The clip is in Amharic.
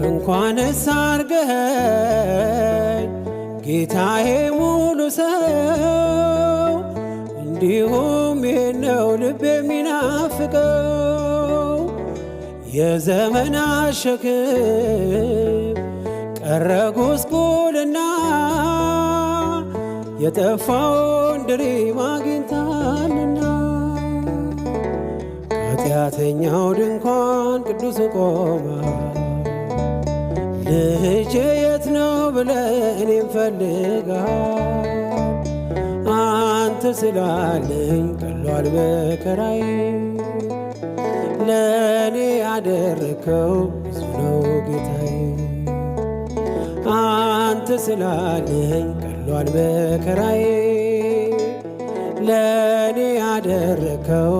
እንኳንስ አርገኸኝ ጌታዬ ሙሉ ሰው እንዲሁም ይህነው ልቤ የሚናፍቀው የዘመናት ሸክም ቀረ ጉስቁልና የጠፋውን ድሪም አግኝታልና ከኃጢአተኛው ድንኳን ቅዱስ ቆማ ልጄ የት ነው ብለህ እኔም ፈልጋ አንተ ስላለኝ ቀሏል መከራዬ ለእኔ ያደረከው ብዙ ነው ጌታዬ አንተ ስላለኝ ቀሏል መከራዬ ለእኔ ያደረከው